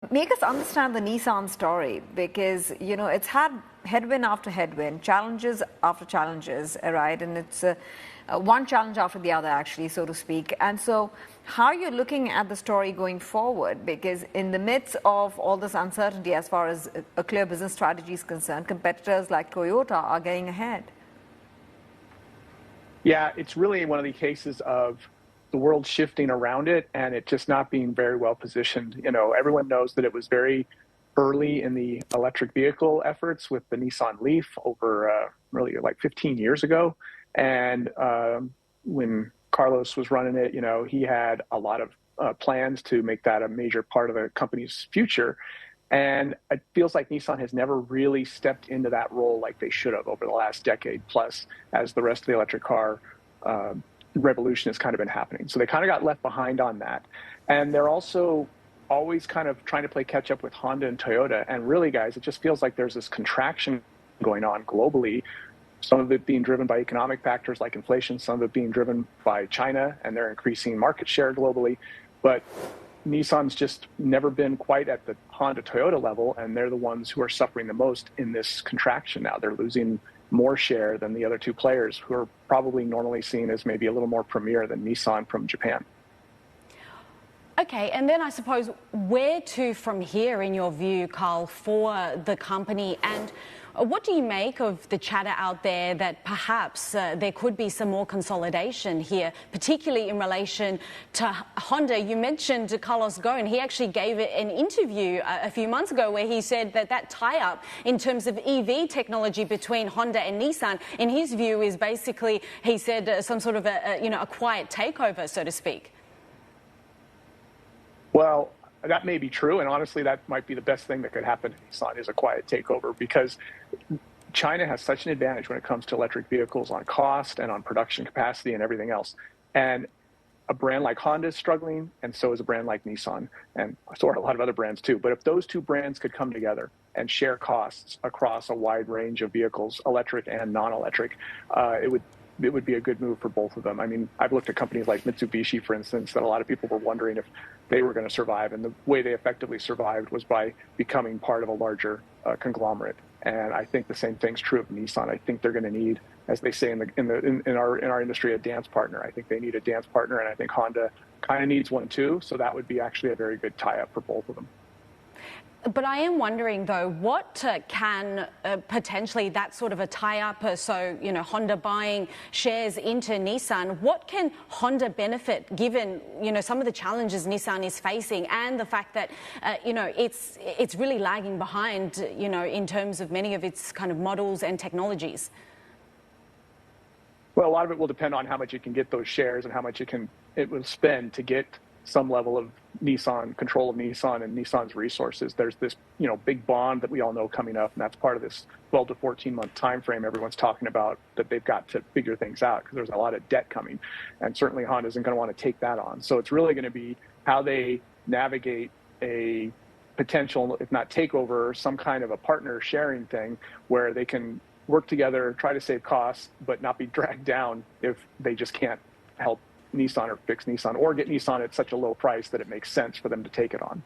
Make us understand the Nissan story because, it's had headwind after headwind, challenges after challenges, right? And it's one challenge after the other, actually, so to speak. And so how you're looking at the story going forward, because in the midst of all this uncertainty as far as a clear business strategy is concerned, competitors like Toyota are getting ahead. Yeah, it's really one of the cases of the world shifting around it and it just not being very well positioned. Everyone knows that it was very early in the electric vehicle efforts with the Nissan Leaf over really like 15 years ago. And when Carlos was running it, he had a lot of plans to make that a major part of the company's future. And it feels like Nissan has never really stepped into that role like they should have over the last decade plus, as the rest of the electric car revolution has kind of been happening. So they kind of got left behind on that. And they're also always kind of trying to play catch up with Honda and Toyota. And really, guys, it just feels like there's this contraction going on globally. Some of it being driven by economic factors like inflation, some of it being driven by China and their increasing market share globally. But Nissan's just never been quite at the Honda Toyota level, and they're the ones who are suffering the most in this contraction now. They're losing more share than the other two players who are probably normally seen as maybe a little more premier than Nissan from Japan. Okay, and then I suppose where to from here in your view, Karl, for the company, and what do you make of the chatter out there that perhaps there could be some more consolidation here, particularly in relation to Honda? You mentioned Carlos Ghosn. He actually gave an interview a few months ago where he said that tie-up in terms of EV technology between Honda and Nissan, in his view, is basically, he said, some sort of a quiet takeover, so to speak. Well, that may be true, and honestly, that might be the best thing that could happen to Nissan is a quiet takeover, because China has such an advantage when it comes to electric vehicles on cost and on production capacity and everything else. And a brand like Honda is struggling, and so is a brand like Nissan, and so are a lot of other brands too. But if those two brands could come together and share costs across a wide range of vehicles, electric and non-electric, it would be a good move for both of them. I mean, I've looked at companies like Mitsubishi, for instance, that a lot of people were wondering if they were going to survive. And the way they effectively survived was by becoming part of a larger conglomerate. And I think the same thing's true of Nissan. I think they're going to need, as they say in our industry, a dance partner. I think they need a dance partner, and I think Honda kind of needs one too. So that would be actually a very good tie-up for both of them. But I am wondering, though, what can potentially that sort of a tie-up, Honda buying shares into Nissan, what can Honda benefit given, some of the challenges Nissan is facing and the fact that, it's really lagging behind, in terms of many of its kind of models and technologies? Well, a lot of it will depend on how much you can get those shares and how much it will spend to get some level of control of Nissan and Nissan's resources. There's this, big bond that we all know coming up, and that's part of this 12 to 14 month time frame everyone's talking about that they've got to figure things out because there's a lot of debt coming, and certainly Honda isn't going to want to take that on. So it's really going to be how they navigate a potential, if not takeover, some kind of a partner sharing thing where they can work together, try to save costs, but not be dragged down if they just can't help Nissan or fix Nissan or get Nissan at such a low price that it makes sense for them to take it on.